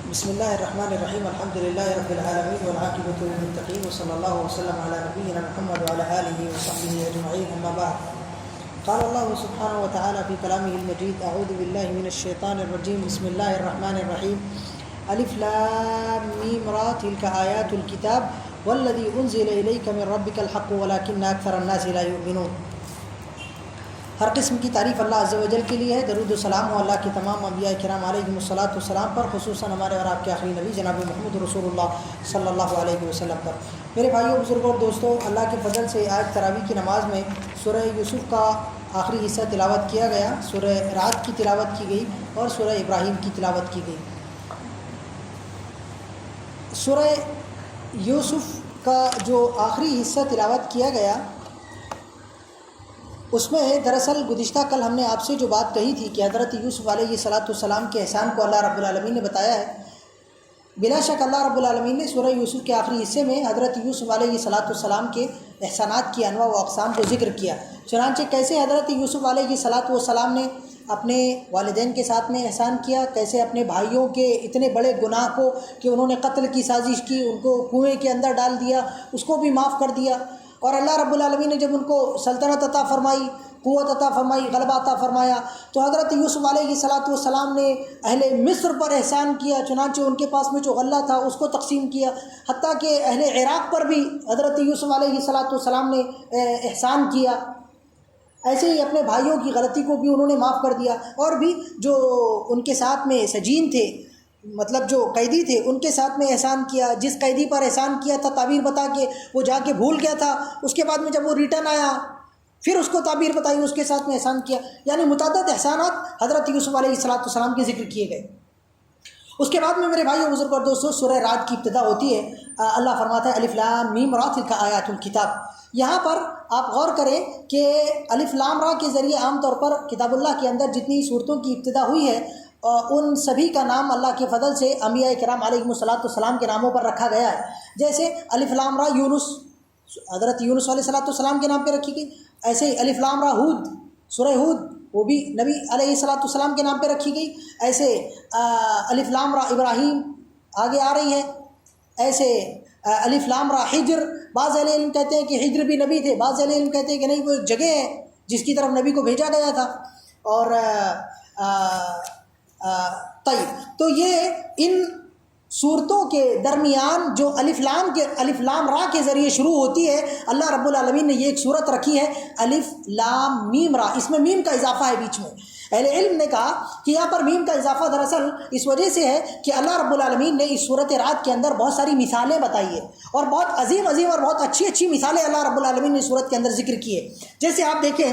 بسم اللہ الرحمن الرحیم الحمد للہ رب العالمین والعاقبۃ للمتقین وصلی اللہ وسلم علی نبینا محمد وعلی آلہ وصحبہ اجمعین اما بعد قال اللہ سبحانہ وتعالی فی کلامہ المجید اعوذ باللہ من الشیطان الرجیم بسم اللہ الرحمن الرحیم الف لام میم را تلک آیات الکتاب والذی انزل الیک من ربک الحق ولکن اکثر الناس لا یؤمنون۔ ہر قسم کی تعریف اللہ عز و جل کے لیے ہے۔ درود و سلام ہو اللہ کے تمام انبیاء کرام علیہم الصلاۃ والسلام پر، خصوصاً ہمارے اور آپ کے آخری نبی جناب محمد رسول اللہ صلی اللہ علیہ وسلم پر۔ میرے بھائیوں، بزرگوں اور دوستوں، اللہ کے فضل سے آج تراویح کی نماز میں سورہ یوسف کا آخری حصہ تلاوت کیا گیا، سورہ رعد کی تلاوت کی گئی اور سورہ ابراہیم کی تلاوت کی گئی۔ سورہ یوسف کا جو آخری حصہ تلاوت کیا گیا اس میں دراصل گزشتہ کل ہم نے آپ سے جو بات کہی تھی کہ حضرت یوسف علیہ الصلاۃ والسلام کے احسان کو اللہ رب العالمین نے بتایا ہے۔ بلا شک اللہ رب العالمین نے سورہ یوسف کے آخری حصے میں حضرت یوسف علیہ الصلاۃ والسلام کے احسانات کی انواع و اقسام کو ذکر کیا، چنانچہ کیسے حضرت یوسف علیہ الصلاۃ والسلام نے اپنے والدین کے ساتھ میں احسان کیا، کیسے اپنے بھائیوں کے اتنے بڑے گناہ کو کہ انہوں نے قتل کی سازش کی، ان کو کنویں کے اندر ڈال دیا، اس کو بھی معاف کر دیا، اور اللہ رب العالمین نے جب ان کو سلطنت عطا فرمائی، قوت عطا فرمائی، غلبہ عطا فرمایا، تو حضرت یوسف علیہ الصلاۃ والسلام نے اہل مصر پر احسان کیا، چنانچہ ان کے پاس میں جو غلہ تھا اس کو تقسیم کیا، حتیٰ کہ اہل عراق پر بھی حضرت یوسف علیہ الصلاۃ والسلام نے احسان کیا۔ ایسے ہی اپنے بھائیوں کی غلطی کو بھی انہوں نے معاف کر دیا، اور بھی جو ان کے ساتھ میں سجین تھے، مطلب جو قیدی تھے، ان کے ساتھ میں احسان کیا۔ جس قیدی پر احسان کیا تھا تعبیر بتا کے وہ جا کے بھول گیا تھا، اس کے بعد میں جب وہ ریٹرن آیا پھر اس کو تعبیر بتائی، اس کے ساتھ میں احسان کیا، یعنی متعدد احسانات حضرت یوسف علیہ الصلاۃ والسلام کے ذکر کیے گئے۔ اس کے بعد میں میرے بھائیوں، بزرگ اور دوستوں، سورہ رعد کی ابتدا ہوتی ہے۔ اللہ فرماتا ہے الف لام میم را تلک آیات الکتاب۔ یہاں پر آپ غور کریں کہ الف لام را کے ذریعے عام طور پر کتاب اللہ کے اندر جتنی صورتوں کی ابتدا ہوئی ہے ان سبھی کا نام اللہ کے فضل سے انبیاء کرام علیہم الصلاۃ والسلام کے ناموں پر رکھا گیا ہے۔ جیسے الف لام را یونس، حضرت یونس علیہ الصلاۃ والسلام کے نام پہ رکھی گئی۔ ایسے ہی الف لام را ہود، سورہ ہود، وہ بھی نبی علیہ الصلاۃ والسلام کے نام پہ رکھی گئی۔ ایسے الف لام را ابراہیم آگے آ رہی ہے۔ ایسے الف لام را ہجر، بعض اہل علم کہتے ہیں کہ ہجر بھی نبی تھے، بعض اہل علم کہتے ہیں کہ نہیں، وہ جگہ ہے جس کی طرف نبی کو بھیجا گیا تھا۔ اور طیب، تو یہ ان صورتوں کے درمیان جو الف لام را کے ذریعے شروع ہوتی ہے، اللہ رب العالمین نے یہ ایک صورت رکھی ہے الف لام میم را، اس میں میم کا اضافہ ہے بیچ میں۔ اہل علم نے کہا کہ یہاں پر میم کا اضافہ دراصل اس وجہ سے ہے کہ اللہ رب العالمین نے اس سورۃ رعد کے اندر بہت ساری مثالیں بتائی ہیں، اور بہت عظیم اور بہت اچھی مثالیں اللہ رب العالمین نے سورت کے اندر ذکر کی ہے۔ جیسے آپ دیکھیں،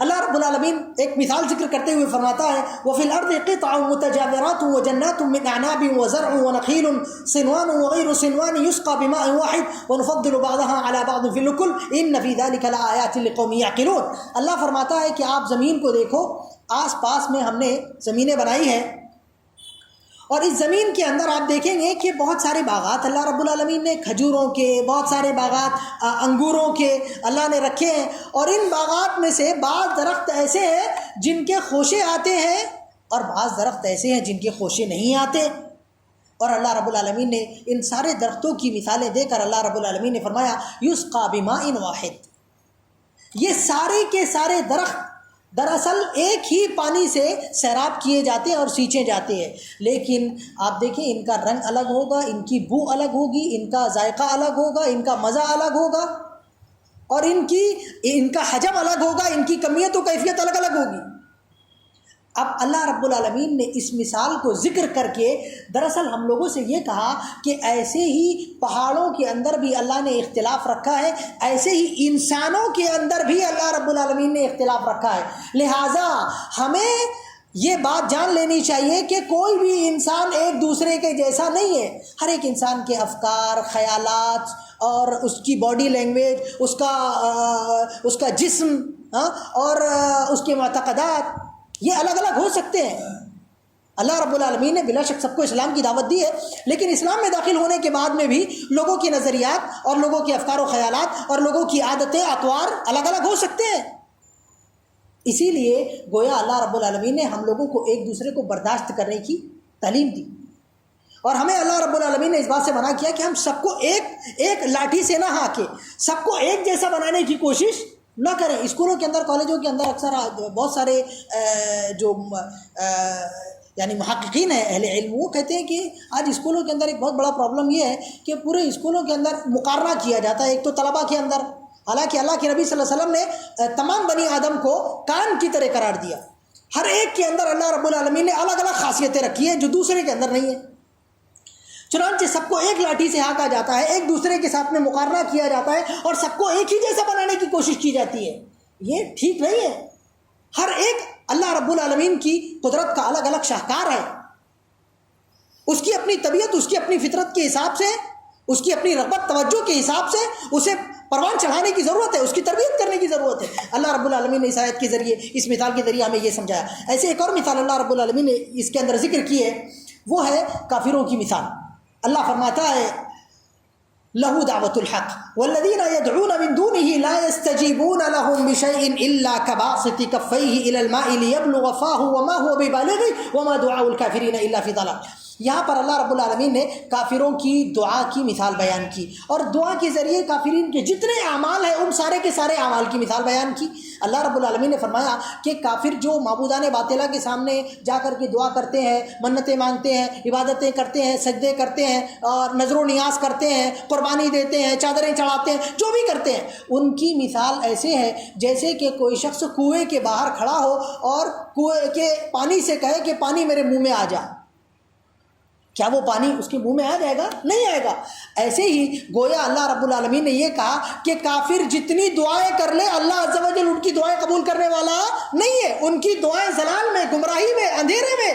اللہ رب العالمین ایک مثال ذکر کرتے ہوئے فرماتا ہے وَفِي الْأَرْضِ قِطَعٌ مُتَجَاوِرَاتٌ وَجَنَّاتٌ مِّنْ أَعْنَابٍ وَزَرْعٌ وَنَخِيلٌ صِنْوَانٌ وَغَيْرُ صِنْوَانٍ يُسْقَىٰ بِمَاءٍ وَاحِدٍ وَنُفَضِّلُ بَعْضَهَا عَلَىٰ بَعْضٍ فِي الْأُكُلِ إِنَّ فِي ذَٰلِكَ لَآيَاتٍ لِقَوْمٍ يَعْقِلُونَ۔ اللہ فرماتا ہے کہ آپ زمین کو دیکھو، آس پاس میں ہم نے زمینیں بنائی ہیں، اور اس زمین کے اندر آپ دیکھیں گے کہ بہت سارے باغات اللہ رب العالمین نے کھجوروں کے، بہت سارے باغات انگوروں کے اللہ نے رکھے ہیں، اور ان باغات میں سے بعض درخت ایسے ہیں جن کے خوشے آتے ہیں اور بعض درخت ایسے ہیں جن کے خوشے نہیں آتے۔ اور اللہ رب العالمین نے ان سارے درختوں کی مثالیں دے کر اللہ رب العالمین نے فرمایا یسقیٰ بماء واحد، یہ سارے کے سارے درخت دراصل ایک ہی پانی سے سیراب کیے جاتے ہیں اور سینچے جاتے ہیں، لیکن آپ دیکھیں ان کا رنگ الگ ہوگا، ان کی بو الگ ہوگی، ان کا ذائقہ الگ ہوگا، ان کا مزہ الگ ہوگا، اور ان کا حجم الگ ہوگا، ان کی کمیت و کیفیت الگ الگ ہوگی۔ اب اللہ رب العالمین نے اس مثال کو ذکر کر کے دراصل ہم لوگوں سے یہ کہا کہ ایسے ہی پہاڑوں کے اندر بھی اللہ نے اختلاف رکھا ہے، ایسے ہی انسانوں کے اندر بھی اللہ رب العالمین نے اختلاف رکھا ہے، لہٰذا ہمیں یہ بات جان لینی چاہیے کہ کوئی بھی انسان ایک دوسرے کے جیسا نہیں ہے۔ ہر ایک انسان کے افکار، خیالات اور اس کی باڈی لینگویج، اس کا جسم اور اس کے معتقدات یہ الگ الگ ہو سکتے ہیں۔ اللہ رب العالمین نے بلا شک سب کو اسلام کی دعوت دی ہے، لیکن اسلام میں داخل ہونے کے بعد میں بھی لوگوں کے نظریات اور لوگوں کے افکار و خیالات اور لوگوں کی عادتیں، اطوار الگ الگ ہو سکتے ہیں۔ اسی لیے گویا اللہ رب العالمین نے ہم لوگوں کو ایک دوسرے کو برداشت کرنے کی تعلیم دی، اور ہمیں اللہ رب العالمین نے اس بات سے منع کیا کہ ہم سب کو ایک لاٹھی سے نہ ہانکیں، سب کو ایک جیسا بنانے کی کوشش نہ کریں۔ اسکولوں کے اندر، کالجوں کے اندر اکثر بہت سارے جو یعنی محققین ہیں، اہل علم، وہ کہتے ہیں کہ آج اسکولوں کے اندر ایک بہت بڑا پرابلم یہ ہے کہ پورے اسکولوں کے اندر مقارنہ کیا جاتا ہے، ایک تو طلباء کے اندر، حالانکہ اللہ کے نبی صلی اللہ علیہ وسلم نے تمام بنی آدم کو کان کی طرح قرار دیا۔ ہر ایک کے اندر اللہ رب العالمین نے الگ الگ خاصیتیں رکھی ہیں جو دوسرے کے اندر نہیں ہیں، چنانچہ سب کو ایک لاٹھی سے ہانکا جاتا ہے، ایک دوسرے کے ساتھ میں مقارنہ کیا جاتا ہے اور سب کو ایک ہی جیسا بنانے کی کوشش کی جاتی ہے۔ یہ ٹھیک نہیں ہے۔ ہر ایک اللہ رب العالمین کی قدرت کا الگ الگ شاہکار ہے، اس کی اپنی طبیعت، اس کی اپنی فطرت کے حساب سے، اس کی اپنی رغبت توجہ کے حساب سے اسے پروان چڑھانے کی ضرورت ہے، اس کی تربیت کرنے کی ضرورت ہے۔ اللہ رب العالمین نے اس آیت کے ذریعے، اس مثال کے ذریعے ہمیں یہ سمجھایا۔ ایسے ایک اور مثال اللہ رب العالمین نے اس کے اندر ذکر کی ہے، وہ ہے کافروں کی مثال۔ اللہ فرماتا ہے لہو دعوت الحق والذین یدعون من دونه لا يستجیبون لهم بشیء الا کباسط کفیہ الی الماء لیبلغ فاہ وما هو ببالغہ وما دعاء الکافرین الا فی ضلال۔ یہاں پر اللہ رب العالمین نے کافروں کی دعا کی مثال بیان کی، اور دعا کے ذریعے کافرین کے جتنے اعمال ہیں ان سارے کے سارے اعمال کی مثال بیان کی۔ اللہ رب العالمین نے فرمایا کہ کافر جو معبودان باطلہ کے سامنے جا کر کے دعا کرتے ہیں، منتیں مانگتے ہیں، عبادتیں کرتے ہیں، سجدے کرتے ہیں اور نذر و نیاز کرتے ہیں، قربانی دیتے ہیں، چادریں چڑھاتے ہیں، جو بھی کرتے ہیں، ان کی مثال ایسے ہے جیسے کہ کوئی شخص کنویں کے باہر کھڑا ہو اور کنویں کے پانی سے کہے کہ پانی میرے منہ میں آ جا۔ کیا وہ پانی اس کے منہ میں آ جائے گا؟ نہیں آئے گا۔ ایسے ہی گویا اللہ رب العالمین نے یہ کہا کہ کافر جتنی دعائیں کر لے، اللہ عز و جل ان کی دعائیں قبول کرنے والا نہیں ہے۔ ان کی دعائیں ضلال میں، گمراہی میں، اندھیرے میں،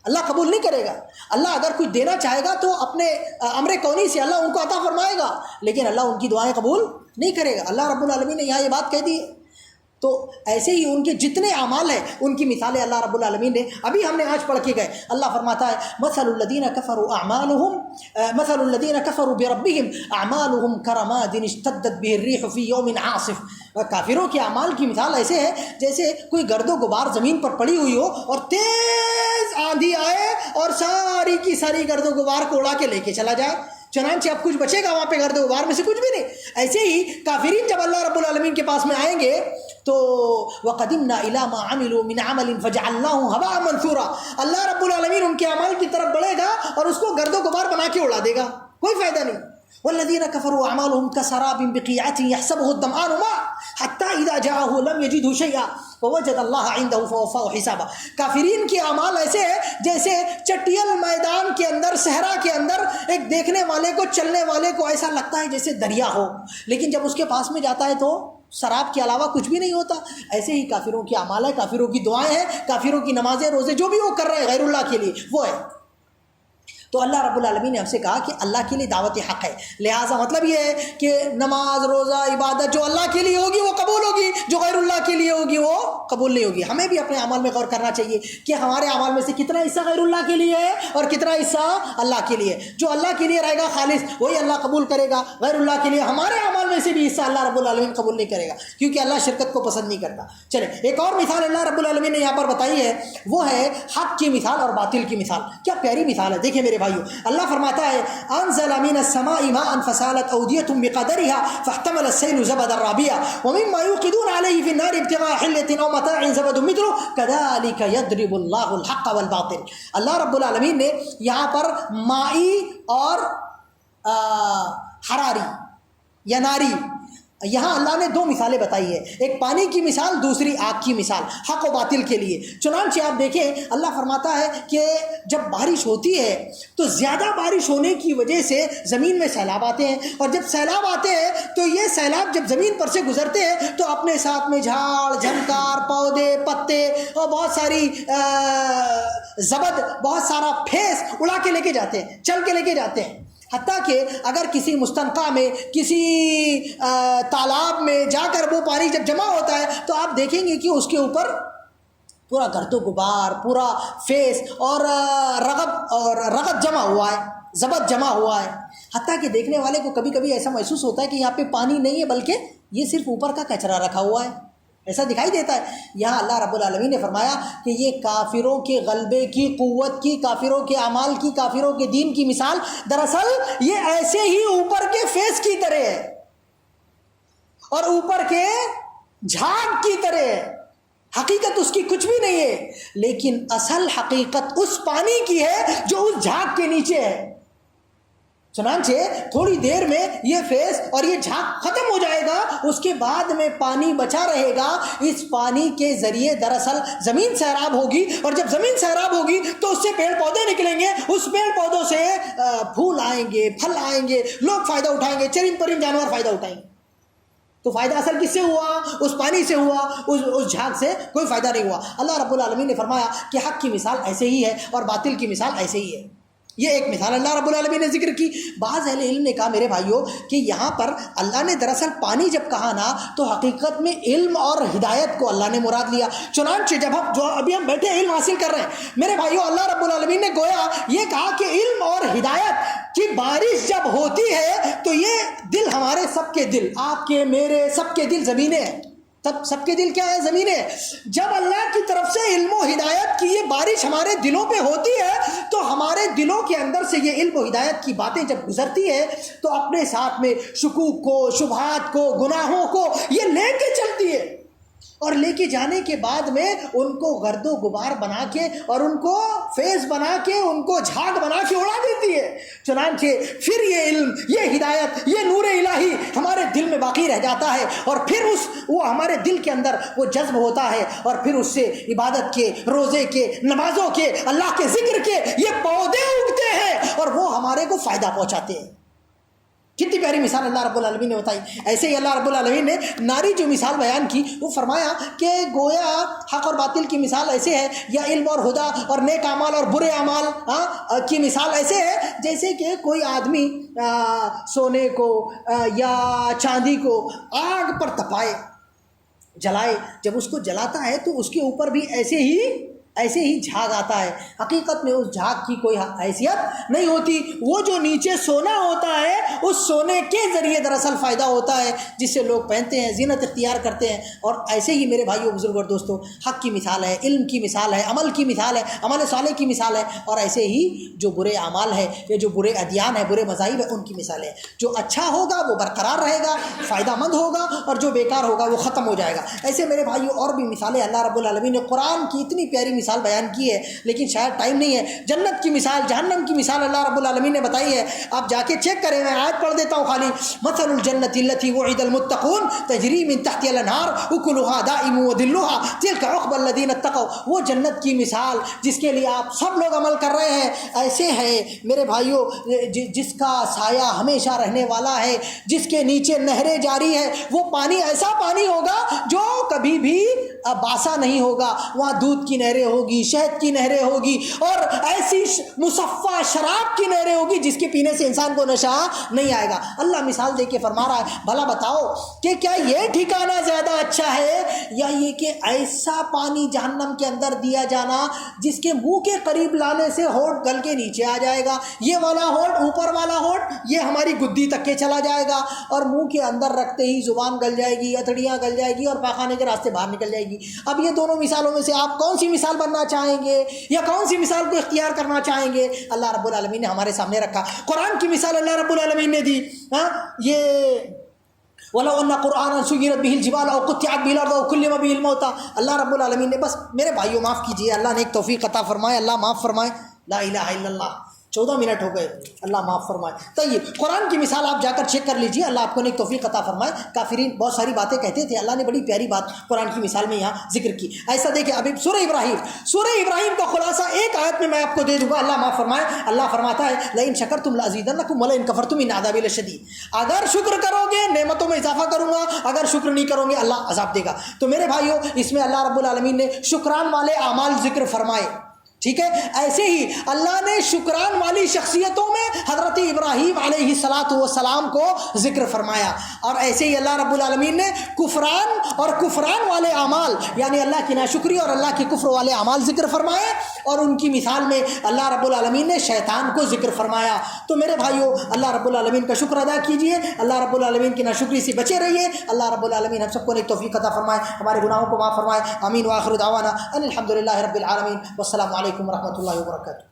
اللہ قبول نہیں کرے گا۔ اللہ اگر کچھ دینا چاہے گا تو اپنے امر کونی سے اللہ ان کو عطا فرمائے گا، لیکن اللہ ان کی دعائیں قبول نہیں کرے گا۔ اللہ رب العالمین نے یہاں یہ بات کہہ دی ہے۔ تو ایسے ہی ان کے جتنے اعمال ہیں ان کی مثالیں اللہ رب العالمین نے ابھی ہم نے آج پڑھ کے گئے۔ اللہ فرماتا ہے مثل الذین کفروا بربہم اعمالہم کرماد اشتدت بہ الریح فی یوم عاصف۔ کافروں کے اعمال کی مثال ایسے ہے جیسے کوئی گرد و غبار زمین پر پڑی ہوئی ہو اور تیز آندھی آئے اور ساری کی ساری گرد و غبار کو اڑا کے لے کے چلا جائے، چنانچہ اب کچھ بچے گا وہاں پہ گرد و غبار میں سے کچھ بھی نہیں۔ ایسے ہی کافرین جب اللہ رب العالمین کے پاس میں آئیں گے تو وَقَدِمْنَا إِلَىٰ مَا عَمِلُوا مِنْ عَمَلٍ فَجَعَلْنَاهُ هَبَاءً مَنْثُورًا۔ اللہ رب العالمین ان کے اعمال کی طرف بڑھے گا اور اس کو گرد و غبار بنا کے اڑا دے گا، کوئی فائدہ نہیں۔ والذین کفروا اعمالهم کسراب بقیعة يحسبه الظمآن ماء حتى اذا جاءه لم يجده شيئا ووجد الله عنده فوفاه حسابا۔ کافرین کے اعمال ایسے ہیں جیسے چٹیل میدان کے اندر، صحرا کے اندر ایک دیکھنے والے کو، چلنے والے کو ایسا لگتا ہے جیسے دریا ہو، لیکن جب اس کے پاس میں جاتا ہے تو سراب کے علاوہ کچھ بھی نہیں ہوتا۔ ایسے ہی کافروں کے اعمال ہیں، کافروں کی دعائیں ہیں، کافروں کی نمازیں، روزے، جو بھی وہ کر رہے ہیں غیر اللہ کے لیے وہ ہے۔ تو اللہ رب العالمین نے ہم سے کہا کہ اللہ کے لیے دعوت حق ہے، لہٰذا مطلب یہ ہے کہ نماز، روزہ، عبادت جو اللہ کے لیے ہوگی وہ قبول ہوگی، جو غیر اللہ کے لیے ہوگی وہ قبول نہیں ہوگی۔ ہمیں بھی اپنے اعمال میں غور کرنا چاہیے کہ ہمارے اعمال میں سے کتنا حصہ غیر اللہ کے لیے ہے اور کتنا حصہ اللہ کے لیے۔ جو اللہ کے لیے رہے گا خالص وہی اللہ قبول کرے گا، غیر اللہ کے لیے ہمارے اعمال میں سے بھی حصہ اللہ رب العالمین قبول نہیں کرے گا، کیونکہ اللہ شرکت کو پسند نہیں کرتا۔ چلیں ایک اور مثال اللہ رب العالمین نے یہاں پر بتائی ہے، وہ ہے حق کی مثال اور باطل کی مثال۔ کیا پیاری مثال ہے، دیکھیں میرے بھائیو، اللہ فرماتا ہے انزل من السماء ماء فسالت اودية بقدرها فاحتمل السيل زبدا رابيا ومما يوقدون عليه في النار ابتغاء حلة او متاع زبد مثله كذلك يضرب الله الحق والباطل۔ اللہ رب العالمین نے یہاں پر مائی اور حراری یا ناری، یہاں اللہ نے دو مثالیں بتائی ہے، ایک پانی کی مثال، دوسری آگ کی مثال، حق و باطل کے لیے۔ چنانچہ آپ دیکھیں اللہ فرماتا ہے کہ جب بارش ہوتی ہے تو زیادہ بارش ہونے کی وجہ سے زمین میں سیلاب آتے ہیں، اور جب سیلاب آتے ہیں تو یہ سیلاب جب زمین پر سے گزرتے ہیں تو اپنے ساتھ میں جھاڑ جھنکار، پودے، پتے اور بہت ساری زبد، بہت سارا پھیس اڑا کے لے کے جاتے ہیں، چل کے لے کے جاتے ہیں۔ حتیٰ کہ اگر کسی مستنقع میں، کسی تالاب میں جا کر وہ پانی جب جمع ہوتا ہے تو آپ دیکھیں گے کہ اس کے اوپر پورا گرد و غبار، پورا فیس اور رغب جمع ہوا ہے، زبد جمع ہوا ہے۔ حتیٰ کہ دیکھنے والے کو کبھی کبھی ایسا محسوس ہوتا ہے کہ یہاں پہ پانی نہیں ہے بلکہ یہ صرف اوپر کا کچرا رکھا ہوا ہے۔ ایسا دکھائی دیتا ہے. یہاں اللہ رب العالمین نے فرمایا کہ یہ کافروں کے غلبے کی، قوت کی، کافروں کے اعمال کی، کافروں کے دین کی مثال دراصل یہ ایسے ہی اوپر کے فیس کی طرح ہے اور اوپر کے جھاگ کی طرح ہے. حقیقت اس کی کچھ بھی نہیں ہے، لیکن اصل حقیقت اس پانی کی ہے جو اس جھاگ کے نیچے ہے. چنانچہ تھوڑی دیر میں یہ فیس اور یہ جھاگ ختم ہو جائے گا، اس کے بعد میں پانی بچا رہے گا. اس پانی کے ذریعے دراصل زمین سیراب ہوگی، اور جب زمین سیراب ہوگی تو اس سے پیڑ پودے نکلیں گے، اس پیڑ پودوں سے پھول آئیں گے، پھل آئیں گے، لوگ فائدہ اٹھائیں گے، چرند پرند جانور فائدہ اٹھائیں گے. تو فائدہ اصل کس سے ہوا؟ اس پانی سے ہوا، اس جھاگ سے کوئی فائدہ نہیں ہوا. اللہ رب العالمین نے فرمایا کہ حق کی مثال ایسے ہی ہے اور باطل کی مثال ایسے ہی ہے. یہ ایک مثال اللہ رب العالمین نے ذکر کی. بعض اہل علم نے کہا میرے بھائیوں کہ یہاں پر اللہ نے دراصل پانی جب کہا نا تو حقیقت میں علم اور ہدایت کو اللہ نے مراد لیا. چنانچہ جب ابھی ہم بیٹھے علم حاصل کر رہے ہیں میرے بھائیوں، اللہ رب العالمین نے گویا یہ کہا کہ علم اور ہدایت کی بارش جب ہوتی ہے تو یہ دل، ہمارے سب کے دل، آپ کے میرے سب کے دل زمینیں ہیں. سب کے دل کیا ہے؟ زمینیں. جب اللہ کی طرف سے علم و ہدایت کی یہ بارش ہمارے دلوں پہ ہوتی ہے تو ہمارے دلوں کے اندر سے یہ علم و ہدایت کی باتیں جب گزرتی ہے تو اپنے ساتھ میں شکوک کو، شبہات کو، گناہوں کو یہ لے کے چلتی ہے، اور لے کے جانے کے بعد میں ان کو گرد و غبار بنا کے اور ان کو فیض بنا کے، ان کو جھاگ بنا کے اڑا دیتی ہے. چنانچہ پھر یہ علم، یہ ہدایت، یہ نور الہی ہمارے دل میں باقی رہ جاتا ہے، اور پھر وہ ہمارے دل کے اندر وہ جذب ہوتا ہے، اور پھر اس سے عبادت کے، روزے کے، نمازوں کے، اللہ کے ذکر کے یہ پودے اگتے ہیں اور وہ ہمارے کو فائدہ پہنچاتے ہیں. کتنی پیاری مثال اللہ رب العالمین نے بتائی. ایسے ہی اللہ رب العالمین نے ناری جو مثال بیان کی وہ فرمایا کہ گویا حق اور باطل کی مثال ایسے ہے، یا علم اور ہدا اور نیک اعمال اور برے اعمال کی مثال ایسے ہے جیسے کہ کوئی آدمی سونے کو یا چاندی کو آگ پر تپائے، جلائے. جب اس کو جلاتا ہے تو اس کے اوپر بھی ایسے ہی جھاگ آتا ہے. حقیقت میں اس جھاگ کی کوئی حیثیت نہیں ہوتی. وہ جو نیچے سونا ہوتا ہے اس سونے کے ذریعے دراصل فائدہ ہوتا ہے جس سے لوگ پہنتے ہیں، زینت اختیار کرتے ہیں. اور ایسے ہی میرے بھائیوں، بزرگوں اور دوستوں، حق کی مثال ہے، علم کی مثال ہے، عمل کی مثال ہے، عمل صالح کی مثال ہے. اور ایسے ہی جو برے اعمال ہے یا جو برے ادیان ہے، برے مذاہب ہے، ان کی مثال ہے. جو اچھا ہوگا وہ برقرار رہے گا، فائدہ مند ہوگا، اور جو بیکار ہوگا وہ ختم ہو جائے گا. ایسے میرے بھائیوں اور بھی مثالیں اللہ رب العالمین نے قرآن کی اتنی پیاری مثال بیان کی ہے، لیکن شاید ٹائم نہیں ہے. جنت کی مثال، جہنم کی مثال اللہ رب العالمین نے بتائی ہے. آپ جا کے چیک کریں، میں آیت پڑھ دیتا ہوں خالی. مثل الجنت التي وعد المتقون تجری من تحتها الانہار اکلها دائم وظلها تلك عقبى الذين اتقوا. وہ جنت کی مثال جس کے لیے آپ سب لوگ عمل کر رہے ہیں ایسے ہے میرے بھائیوں، جس کا سایہ ہمیشہ رہنے والا ہے، جس کے نیچے نہریں جاری ہے. وہ پانی ایسا پانی ہوگا جو کبھی بھی باسا نہیں ہوگا. وہاں دودھ کی نہریں ہوگی، شہد کی نہریں ہوگی، اور ایسی مصفہ شراب کی نہریں ہوگی جس کے پینے سے انسان کو نشہ نہیں آئے گا. اللہ مثال دے کے فرما رہا ہے، بھلا بتاؤ کہ کیا یہ ٹھکانہ زیادہ اچھا ہے یا یہ کہ ایسا پانی جہنم کے اندر دیا جانا جس کے منہ کے قریب لانے سے ہونٹ گل کے نیچے آ جائے گا. یہ والا ہونٹ، اوپر والا ہونٹ یہ ہماری گدی تک کے چلا جائے گا، اور منہ کے اندر رکھتے ہی زبان گل جائے گی، اتڑیاں گل جائے گی، اور پاخانے کے راستے باہر نکل جائے گی. اب یہ دونوں مثالوں میں سے آپ کون سی مثال بننا چاہیں گے یا کون سی مثال کو اختیار کرنا چاہیں گے؟ اللہ رب العالمین نے ہمارے سامنے رکھا. قرآن کی مثال اللہ رب العالمین نے دی. یہ وَلَوْ أَنَّ قُرْآنًا سُيِّرَتْ بِهِ الْجِبَالُ أَوْ قُطِّعَتْ بِهِ الْأَرْضُ أَوْ كُلِّمَ بِهِ الْمَوْتَى. اللہ رب العالمین نے بس میرے بھائیوں معاف کیجیے، اللہ نے ایک توفیق عطا فرمائے، اللہ معاف فرمائے. لا الہ الا اللہ. 14 منٹ ہو گئے، اللہ معاف فرمائے. طیب، قرآن کی مثال آپ جا کر چیک کر لیجئے، اللہ آپ کو ایک توفیق عطا فرمائے. کافرین بہت ساری باتیں کہتے تھے، اللہ نے بڑی پیاری بات قرآن کی مثال میں یہاں ذکر کی. ایسا دیکھیں ابھی سورہ ابراہیم کا خلاصہ ایک آیت میں میں آپ کو دے دوں گا. اللہ معاف فرمائے. اللہ فرماتا ہے لئن شکرتم لازیدنکم ولئن کفرتم ان عذابی لشدید. اگر شکر کرو گے نعمتوں میں اضافہ کروں گا، اگر شکر نہیں کرو گے اللہ عذاب دے گا. تو میرے بھائیوں، اس میں اللہ رب العالمین نے شکران والے اعمال ذکر فرمائے. ٹھیک ہے، ایسے ہی اللہ نے شکران والی شخصیتوں میں حضرت ابراہیم علیہ السلام کو ذکر فرمایا، اور ایسے ہی اللہ رب العالمین نے کفران والے اعمال یعنی اللہ کی ناشکری اور اللہ کی کفر والے اعمال ذکر فرمائے، اور ان کی مثال میں اللہ رب العالمین نے شیطان کو ذکر فرمایا۔ تو میرے بھائیوں، اللہ رب العالمین کا شکر ادا کیجئے، اللہ رب العالمین کی ناشکری سے بچے رہیے، اللہ رب العالمین ہم سب کو نیک توفیق عطا فرمائے، ہمارے گناہوں کو معاف فرمائے، آمین، وآخر دعوانا ان الحمد للہ رب العالمین، والسلام علیکم ورحمۃ اللہ وبرکاتہ۔